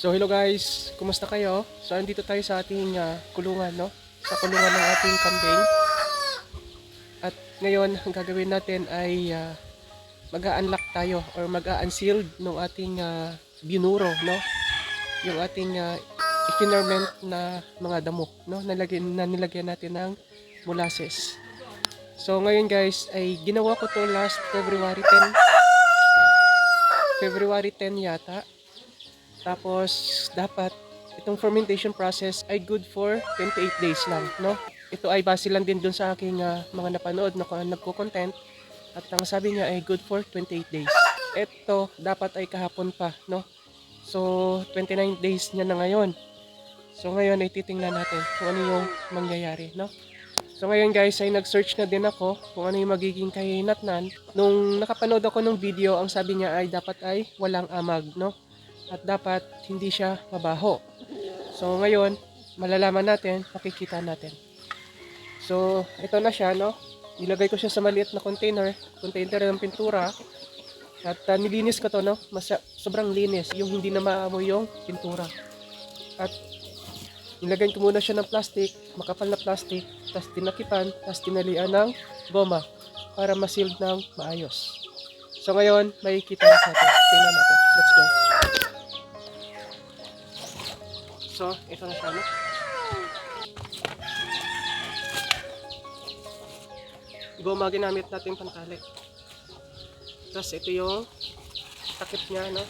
So hello guys, kumusta kayo? So andito tayo sa ating kulungan, no? Sa kulungan ng ating kambing. At ngayon, ang gagawin natin ay mag-a-unlock tayo or mag-a-unsealed ng ating binuro, no? Yung ating ifinerment na mga damo, no? Nilagyan natin ng molasses. So ngayon guys, ay ginawa ko to last February 10. February 10 yata. Tapos, dapat itong fermentation process ay good for 28 days lang, no? Ito ay base lang din dun sa aking mga napanood na nagko-content at ang sabi niya ay good for 28 days. Ito, dapat ay kahapon pa, no? So, 29 days niya na ngayon. So, ngayon ay titingnan natin kung ano yung mangyayari, no? So, ngayon guys ay nag-search na din ako kung ano yung magiging kahinatnan. Nung nakapanood ako ng video, ang sabi niya ay dapat ay walang amag, no? At dapat hindi siya mabaho. So ngayon, malalaman natin, makikita natin. So ito na siya, no? Ilagay ko siya sa maliit na container ng pintura. At nilinis ko to, no? Sobrang linis, yung hindi na maamoy yung pintura. At nilagay ko muna siya ng plastic, makapal na plastic, tapos tinakipan, tapos tinalian ng goma para ma-sealed ng maayos. So ngayon, makikita natin. Tingnan natin. Let's go. So, ito na siya, no? Goma ginamit natin pantali. Tapos, ito yung takip niya, no?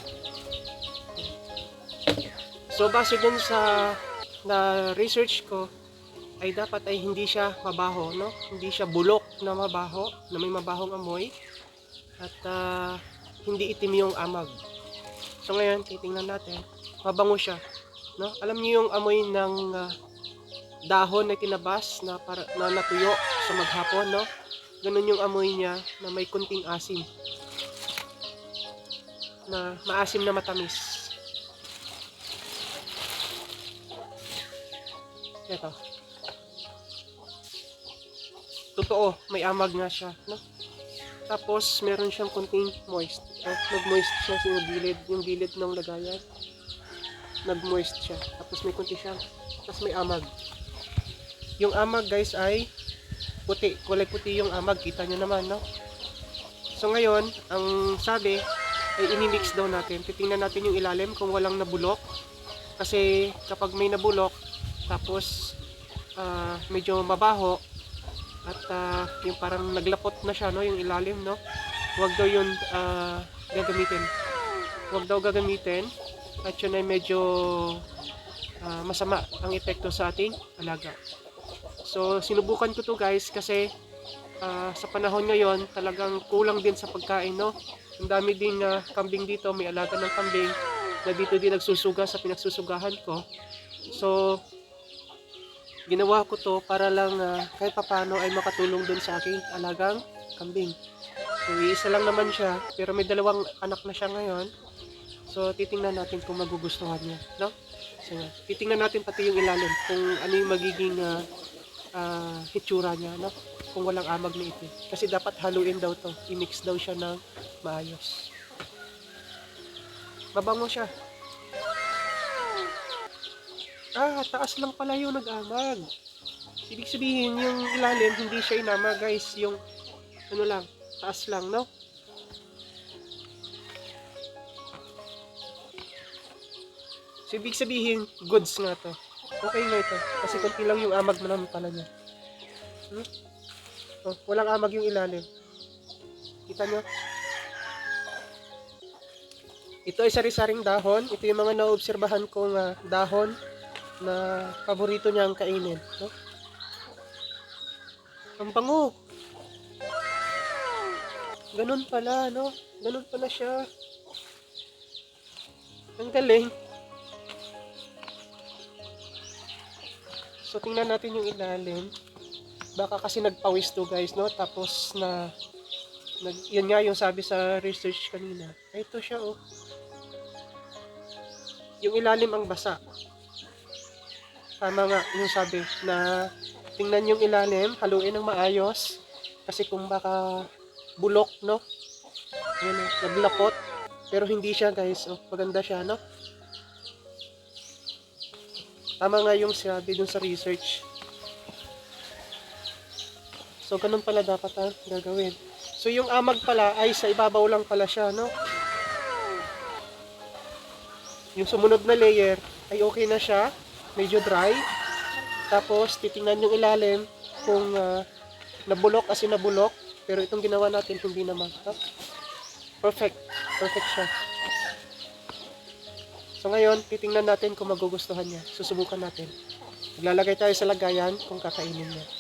So, base dun sa na research ko, ay dapat ay hindi siya mabaho, no? Hindi siya bulok na mabaho, na may mabahong amoy. At hindi itim yung amag. So, ngayon, titingnan natin. Mabango siya. No? Alam niyo yung amoy ng dahon na tinabas na natuyo sa maghapon, no? Ganun yung amoy niya na may kunting asim. Na maasim na matamis. Ito. Totoo, may amag nga siya, no? Tapos meron siyang kunting moist. Nag-moist siya sa yung gilid ng lagayan. Nag-moist siya. Tapos may kunti siyang, tapos may amag. Yung amag guys ay puti. Kulay puti yung amag. Kita nyo naman, no? So ngayon, ang sabi ay inimix daw natin. Titingnan natin yung ilalim kung walang nabulok. Kasi kapag may nabulok, tapos medyo mabaho, at yung parang naglapot na siya, no? Yung ilalim, no? Huwag daw yun gagamitin. Huwag daw gagamitin. At yun ay medyo masama ang epekto sa ating alaga. So sinubukan ko to guys kasi sa panahon ngayon talagang kulang din sa pagkain, no? Ang dami din kambing dito, may alaga ng kambing na dito din nagsusuga sa pinagsusugahan ko. So ginawa ko to para lang kahit papano ay makatulong dun sa aking alagang kambing. So isa lang naman siya pero may dalawang anak na siya ngayon. So, titingnan natin kung magugustuhan niya, no? So, titingnan natin pati yung ilalim, kung ano yung magiging hitsura niya, no? Kung walang amag na ito. Kasi dapat haluin daw to. I-mix daw siya ng maayos. Mabango siya. Taas lang pala yung nag-amag. Ibig sabihin, yung ilalim, hindi siya inamag, guys. Yung, ano lang, taas lang, no? So, ibig sabihin, goods nga to. Okay nga ito. Kasi kunti lang yung amag naman pala niya. Oh, walang amag yung ilalim. Kita nyo? Ito ay sari-saring dahon. Ito yung mga naobserbahan kong dahon na paborito niyang kainin. No? Ang bango! Ganun pala, no? Ganun pala siya. Ang galing. So, tingnan natin yung ilalim. Baka kasi nagpawis to guys, no? Tapos yun nga yung sabi sa research kanina. Ito siya, oh. Yung ilalim ang basa. Tama nga yung sabi na tingnan yung ilalim, haluin ng maayos. Kasi kung baka bulok, no? Yun, naglapot. Pero hindi siya guys, oh. Maganda siya, no? Tama nga yung sabi dun sa research. So, ganun pala dapat gagawin. So, yung amag pala ay sa ibabaw lang pala siya, no? Yung sumunod na layer ay okay na siya. Medyo dry. Tapos, titingnan yung ilalim kung nabulok as in nabulok. Pero itong ginawa natin, hindi naman. No? Perfect. Perfect siya. So, ngayon, titingnan natin kung magugustuhan niya. Susubukan natin. Maglalagay tayo sa lagayan kung kakainin niya.